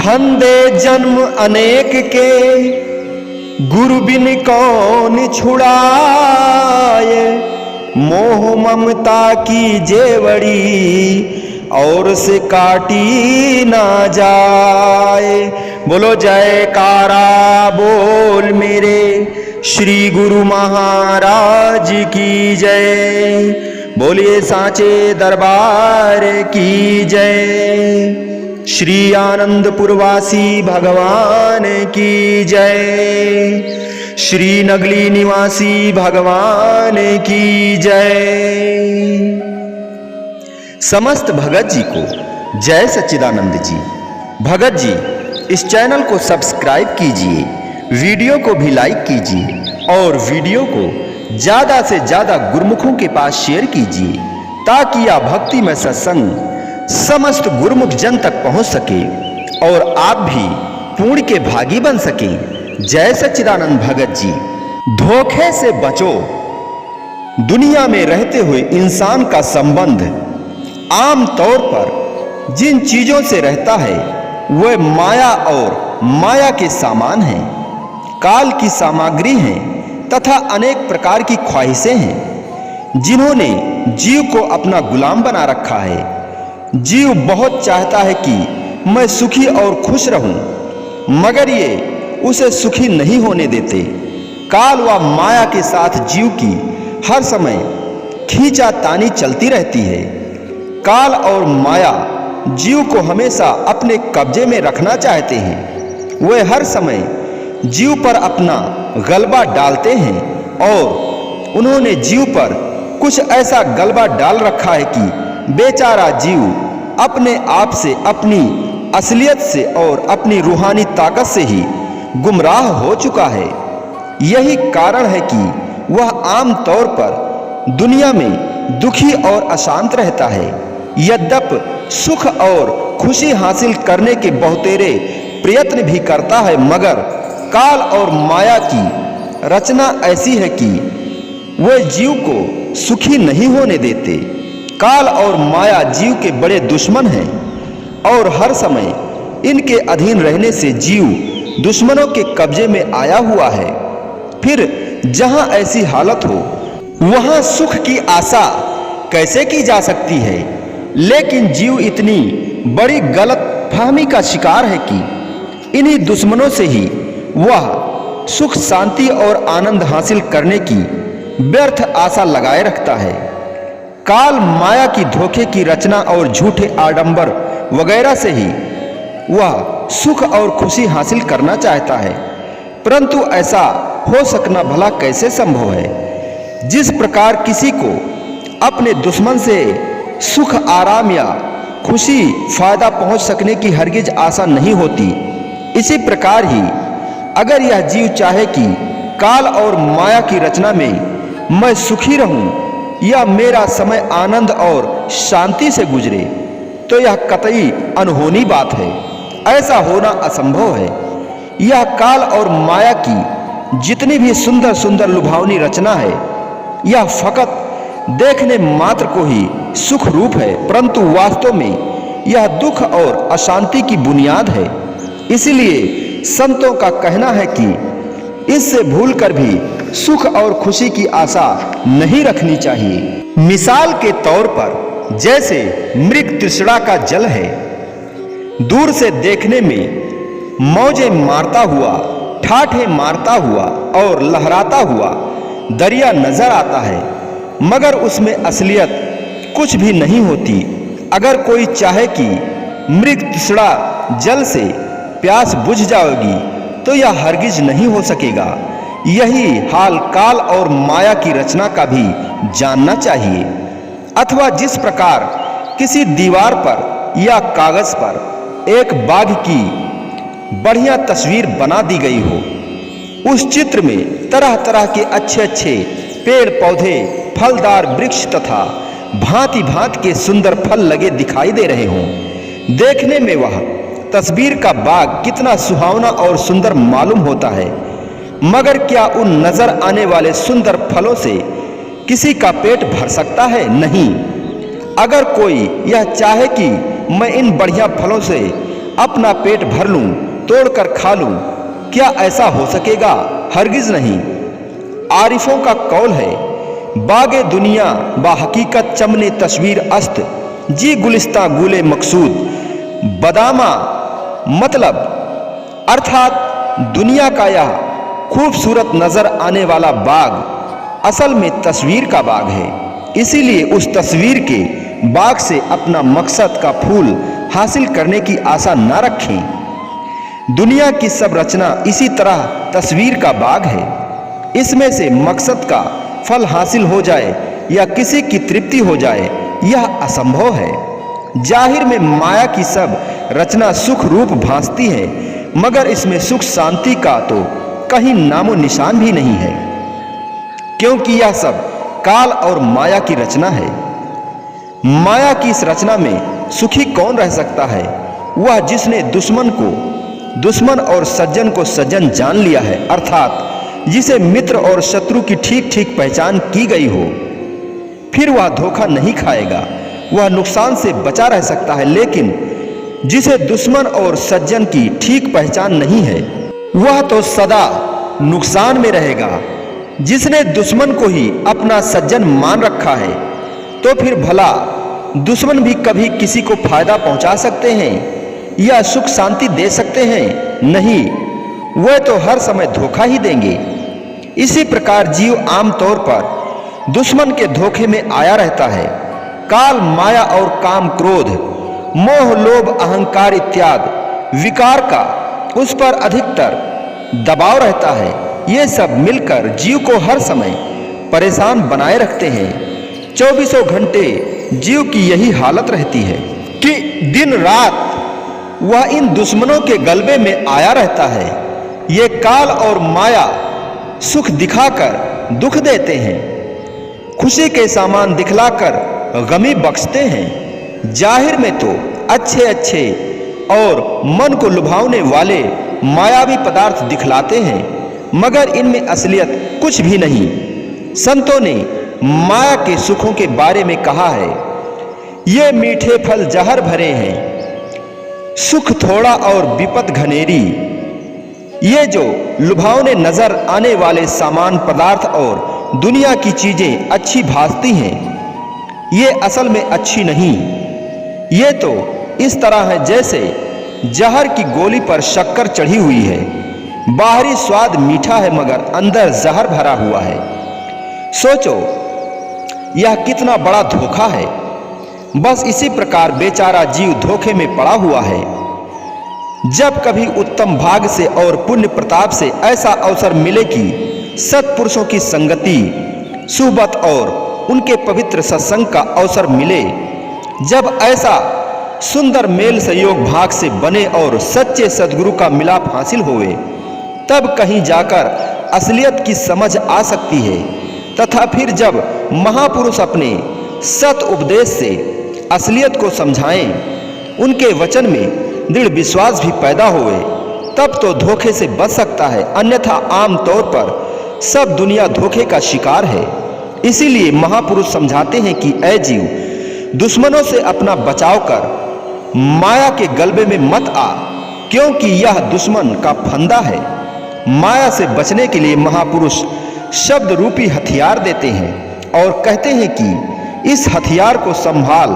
फंदे जन्म अनेक के, गुरु बिन कौन छुड़ाए। मोह ममता की जेवड़ी, और से काटी ना जाए। बोलो जयकारा बोल मेरे श्री गुरु महाराज की जय। बोलिए सांचे दरबार की जय। श्री आनंदपुरवासी भगवान की जय। श्री नगली निवासी भगवान की जय। समस्त भगत जी को जय सच्चिदानंद जी। भगत जी इस चैनल को सब्सक्राइब कीजिए, वीडियो को भी लाइक कीजिए और वीडियो को ज्यादा से ज्यादा गुरुमुखों के पास शेयर कीजिए, ताकि यह भक्ति में सत्संग समस्त गुरुमुख जन तक पहुंच सके और आप भी पुण्य के भागी बन सके। जय सच्चिदानंद भगत जी। धोखे से बचो। दुनिया में रहते हुए इंसान का संबंध आम तौर पर जिन चीजों से रहता है वह माया और माया के सामान हैं, काल की सामग्री हैं तथा अनेक प्रकार की ख्वाहिशें हैं, जिन्होंने जीव को अपना गुलाम बना रखा है। जीव बहुत चाहता है कि मैं सुखी और खुश रहूं, मगर ये उसे सुखी नहीं होने देते। काल व माया के साथ जीव की हर समय खींचातानी चलती रहती है। काल और माया जीव को हमेशा अपने कब्जे में रखना चाहते हैं। वे हर समय जीव पर अपना गलबा डालते हैं और उन्होंने जीव पर कुछ ऐसा गलबा डाल रखा है कि बेचारा जीव अपने आप से, अपनी असलियत से और अपनी रूहानी ताकत से ही गुमराह हो चुका है। यही कारण है कि वह आम तौर पर दुनिया में दुखी और अशांत रहता है। यद्यपि सुख और खुशी हासिल करने के बहुतेरे प्रयत्न भी करता है, मगर काल और माया की रचना ऐसी है कि वे जीव को सुखी नहीं होने देते। काल और माया जीव के बड़े दुश्मन हैं और हर समय इनके अधीन रहने से जीव दुश्मनों के कब्जे में आया हुआ है। फिर जहां ऐसी हालत हो वहां सुख की आशा कैसे की जा सकती है? लेकिन जीव इतनी बड़ी गलतफहमी का शिकार है कि इन्हीं दुश्मनों से ही वह सुख, शांति और आनंद हासिल करने की व्यर्थ आशा लगाए रखता है। काल माया की धोखे की रचना और झूठे आडंबर वगैरह से ही वह सुख और खुशी हासिल करना चाहता है, परंतु ऐसा हो सकना भला कैसे संभव है? जिस प्रकार किसी को अपने दुश्मन से सुख, आराम या खुशी, फायदा पहुंच सकने की हरगिज आशा नहीं होती, इसी प्रकार ही अगर यह जीव चाहे कि काल और माया की रचना में मैं सुखी रहूं या मेरा समय आनंद और शांति से गुजरे, तो यह कतई अनहोनी बात है। ऐसा होना असंभव है। यह काल और माया की जितनी भी सुंदर सुंदर लुभावनी रचना है, यह फकत देखने मात्र को ही सुख रूप है, परंतु वास्तव में यह दुख और अशांति की बुनियाद है। इसलिए संतों का कहना है कि इससे भूलकर भी सुख और खुशी की आशा नहीं रखनी चाहिए। मिसाल के तौर पर जैसे मृग तृष्णा का जल है, दूर से देखने में मौजें मारता हुआ, ठाठे मारता हुआ और लहराता हुआ दरिया नजर आता है, मगर उसमें असलियत कुछ भी नहीं होती। अगर कोई चाहे कि मृग तृष्णा जल से प्यास बुझ जाएगी, तो यह हरगिज नहीं हो सकेगा। यही हाल काल और माया की रचना का भी जानना चाहिए। अथवा जिस प्रकार किसी दीवार पर या कागज पर एक बाघ की बढ़िया तस्वीर बना दी गई हो, उस चित्र में तरह तरह के अच्छे अच्छे पेड़ पौधे, फलदार वृक्ष तथा भांति भांति के सुंदर फल लगे दिखाई दे रहे हों, देखने में वह तस्वीर का बाग कितना सुहावना और सुंदर मालूम होता है, मगर क्या उन नजर आने वाले सुंदर फलों से किसी का पेट भर सकता है? नहीं। अगर कोई यह चाहे कि मैं इन बढ़िया फलों से अपना पेट भर लूं, तोड़कर खा लूं, क्या ऐसा हो सकेगा? हरगिज नहीं। आरिफों का कौल है, बागे दुनिया बा हकीकत चमने तस्वीर अस्त, जी गुलिस्ता गुले मकसूद बदामा मतलब, अर्थात दुनिया का यह खूबसूरत नजर आने वाला बाग असल में तस्वीर का बाग है। इसीलिए उस तस्वीर के बाग से अपना मकसद का फूल हासिल करने की आशा न रखें। दुनिया की सब रचना इसी तरह तस्वीर का बाग है। इसमें से मकसद का फल हासिल हो जाए या किसी की तृप्ति हो जाए, यह असंभव है। जाहिर में माया की सब रचना सुख रूप भासती है, मगर इसमें सुख शांति का तो कहीं नामो निशान भी नहीं है, क्योंकि यह सब काल और माया की रचना है। माया की इस रचना में सुखी कौन रह सकता है? वह जिसने दुश्मन को दुश्मन और सज्जन को सज्जन जान लिया है, अर्थात जिसे मित्र और शत्रु की ठीक ठीक पहचान की गई हो। फिर वह धोखा नहीं खाएगा, वह नुकसान से बचा रह सकता है। लेकिन जिसे दुश्मन और सज्जन की ठीक पहचान नहीं है, वह तो सदा नुकसान में रहेगा। जिसने दुश्मन को ही अपना सज्जन मान रखा है, तो फिर भला दुश्मन भी कभी किसी को फायदा पहुंचा सकते हैं या सुख शांति दे सकते हैं? नहीं, वह तो हर समय धोखा ही देंगे। इसी प्रकार जीव आमतौर पर दुश्मन के धोखे में आया रहता है। काल, माया और काम, क्रोध, मोह, लोभ, अहंकार इत्यादि विकार का उस पर अधिकतर दबाव रहता है। ये सब मिलकर जीव को हर समय परेशान बनाए रखते हैं। 24 घंटे जीव की यही हालत रहती है कि दिन रात वह इन दुश्मनों के गलबे में आया रहता है। ये काल और माया सुख दिखाकर दुख देते हैं, खुशी के सामान दिखलाकर गमी बख्शते हैं। जाहिर में तो अच्छे अच्छे और मन को लुभावने वाले मायावी पदार्थ दिखलाते हैं, मगर इनमें असलियत कुछ भी नहीं। संतों ने माया के सुखों के बारे में कहा है, ये मीठे फल जहर भरे हैं, सुख थोड़ा और विपत घनेरी। ये जो लुभावने नजर आने वाले सामान, पदार्थ और दुनिया की चीजें अच्छी भासती हैं, ये असल में अच्छी नहीं। ये तो इस तरह है जैसे जहर की गोली पर शक्कर चढ़ी हुई है। बाहरी स्वाद मीठा है, मगर अंदर जहर भरा हुआ है। सोचो यह कितना बड़ा धोखा है। बस इसी प्रकार बेचारा जीव धोखे में पड़ा हुआ है। जब कभी उत्तम भाग से और पुण्य प्रताप से ऐसा अवसर मिले कि सत्पुरुषों की संगति, सुहबत और उनके पवित्र सत्संग का अवसर मिले, जब ऐसा सुंदर मेल संयोग भाग से बने और सच्चे सद्गुरु का मिलाप हासिल होवे, तब कहीं जाकर असलियत की समझ आ सकती है। तथा फिर जब महापुरुष अपने सत उपदेश से असलियत को समझाएं, उनके वचन में दृढ़ विश्वास भी पैदा होवे, तब तो धोखे से बच सकता है। अन्यथा आम तौर पर सब दुनिया धोखे का शिकार है। इसीलिए महापुरुष समझाते हैं कि ऐ जीव, दुश्मनों से अपना बचाव कर, माया के गलबे में मत आ, क्योंकि यह दुश्मन का फंदा है। माया से बचने के लिए महापुरुष शब्द रूपी हथियार देते हैं और कहते हैं कि इस हथियार को संभाल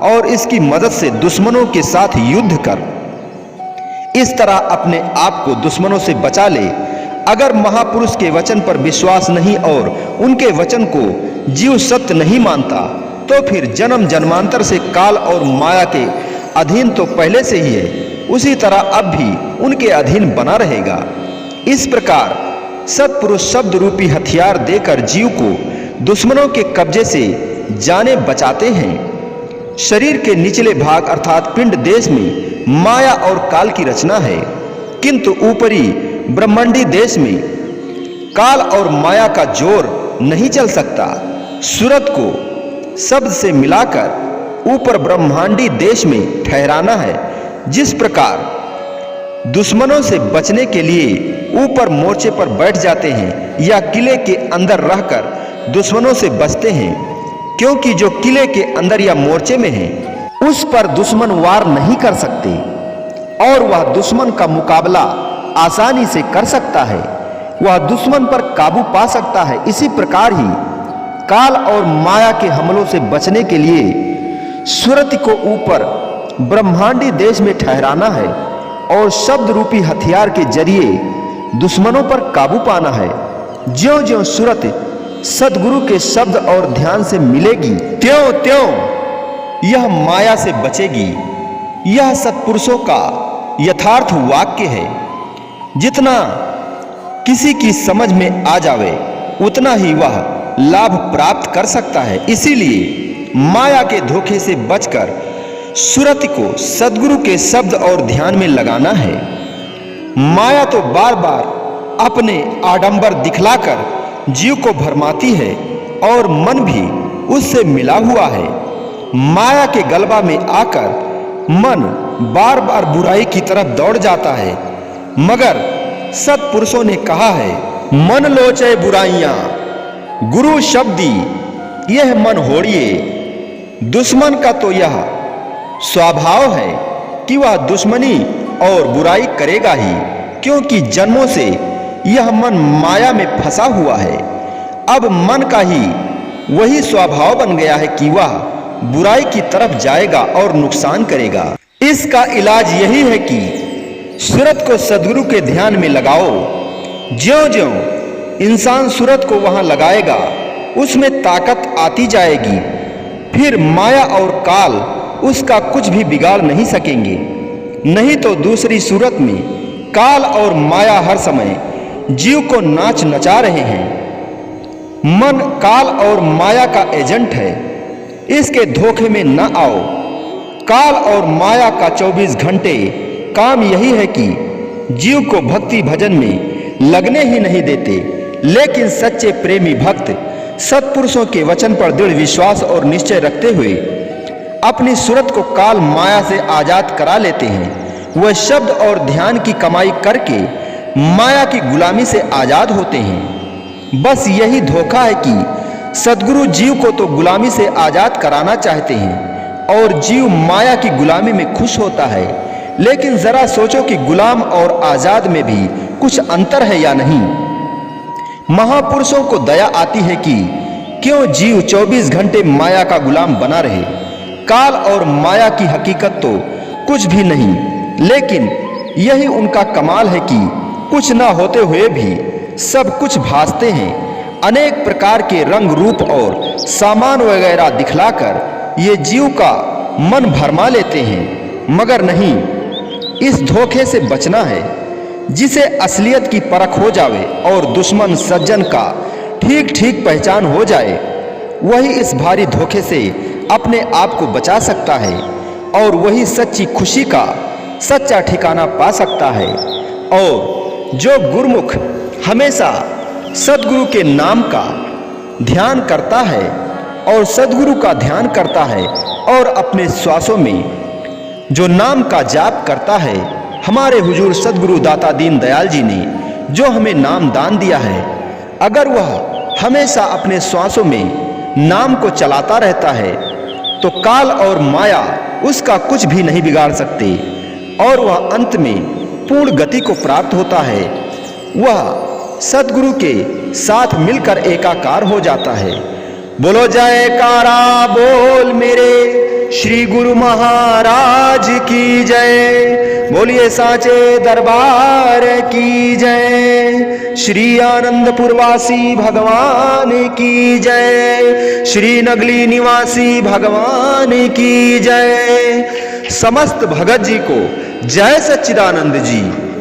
और इसकी मदद से दुश्मनों के साथ युद्ध कर। इस तरह अपने आप को दुश्मनों से बचा ले। अगर महापुरुष के वचन पर विश्वास नहीं और उनके वचन को जीव सत्य नहीं मानता, तो फिर जन्म जन्मांतर से काल और माया के अधीन तो पहले से ही है, उसी तरह अब भी उनके अधीन बना रहेगा। इस प्रकार सत्पुरुष शब्द रूपी हथियार देकर जीव को दुश्मनों के कब्जे से जाने बचाते हैं। शरीर के निचले भाग अर्थात पिंड देश में माया और काल की रचना है, किंतु ऊपरी ब्रह्मांडी देश में काल और माया का जोर नहीं चल सकता। सूरत को शब्द से मिलाकर ऊपर ब्रह्मांडी देश में ठहराना है। जिस प्रकार दुश्मनों से बचने के लिए ऊपर मोर्चे पर बैठ जाते हैं या किले के अंदर रहकर दुश्मनों से बचते हैं, क्योंकि जो किले के अंदर या मोर्चे में है उस पर दुश्मन वार नहीं कर सकते और वह दुश्मन का मुकाबला आसानी से कर सकता है, वह दुश्मन पर काबू पा सकता है। इसी प्रकार ही काल और माया के हमलों से बचने के लिए सुरति को ऊपर ब्रह्मांडी देश में ठहराना है और शब्द रूपी हथियार के जरिए दुश्मनों पर काबू पाना है। ज्यों-ज्यों सुरति सदगुरु के शब्द और ध्यान से मिलेगी, त्यों-त्यों यह माया से बचेगी। यह सत्पुरुषों का यथार्थ वाक्य है। जितना किसी की समझ में आ जावे उतना ही वह लाभ प्राप्त कर सकता है। इसीलिए माया के धोखे से बचकर सुरति को सद्गुरु के शब्द और ध्यान में लगाना है। माया तो बार बार अपने आडंबर दिखलाकर जीव को भरमाती है और मन भी उससे मिला हुआ है। माया के गलबा में आकर मन बार बार बुराई की तरफ दौड़ जाता है, मगर सत्पुरुषों ने कहा है, मन लोचे बुराइयां गुरु शब्दी यह मन होड़िए। दुश्मन का तो यह स्वभाव है कि वह दुश्मनी और बुराई करेगा ही, क्योंकि जन्मों से यह मन माया में फंसा हुआ है। अब मन का ही वही स्वभाव बन गया है कि वह बुराई की तरफ जाएगा और नुकसान करेगा। इसका इलाज यही है कि सुरत को सद्गुरु के ध्यान में लगाओ। ज्यों-ज्यों इंसान सुरत को वहां लगाएगा उसमें ताकत आती जाएगी, फिर माया और काल उसका कुछ भी बिगाड़ नहीं सकेंगे। नहीं तो दूसरी सूरत में काल और माया हर समय जीव को नाच नचा रहे हैं। मन काल और माया का एजेंट है, इसके धोखे में न आओ। काल और माया का 24 घंटे काम यही है कि जीव को भक्ति भजन में लगने ही नहीं देते। लेकिन सच्चे प्रेमी भक्त सत्पुरुषों के वचन पर दृढ़ विश्वास और निश्चय रखते हुए अपनी सूरत को काल माया से आजाद करा लेते हैं। वह शब्द और ध्यान की कमाई करके माया की गुलामी से आजाद होते हैं। बस यही धोखा है कि सद्गुरु जीव को तो गुलामी से आजाद कराना चाहते हैं और जीव माया की गुलामी में खुश होता है। लेकिन जरा सोचो कि गुलाम और आजाद में भी कुछ अंतर है या नहीं। महापुरुषों को दया आती है कि क्यों जीव 24 घंटे माया का गुलाम बना रहे। काल और माया की हकीकत तो कुछ भी नहीं, लेकिन यही उनका कमाल है कि कुछ ना होते हुए भी सब कुछ भासते हैं। अनेक प्रकार के रंग रूप और सामान वगैरह दिखलाकर ये जीव का मन भरमा लेते हैं, मगर नहीं, इस धोखे से बचना है। जिसे असलियत की परख हो जावे और दुश्मन सज्जन का ठीक ठीक पहचान हो जाए, वही इस भारी धोखे से अपने आप को बचा सकता है और वही सच्ची खुशी का सच्चा ठिकाना पा सकता है। और जो गुरुमुख हमेशा सद्गुरु के नाम का ध्यान करता है और सद्गुरु का ध्यान करता है और अपने श्वासों में जो नाम का जाप करता है, हमारे हुजूर सद्गुरु दाता दीन दयाल जी ने जो हमें नाम दान दिया है, अगर वह हमेशा अपने श्वासों में नाम को चलाता रहता है तो काल और माया उसका कुछ भी नहीं बिगाड़ सकते और वह अंत में पूर्ण गति को प्राप्त होता है। वह सद्गुरु के साथ मिलकर एकाकार हो जाता है। बोलो जयकारा बोल मेरे श्री गुरु महाराज की जय। बोलिए साचे दरबार की जय। श्री आनंदपुरवासी भगवान की जय। श्री नगली निवासी भगवान की जय। समस्त भगत जी को जय सच्चिदानंद जी।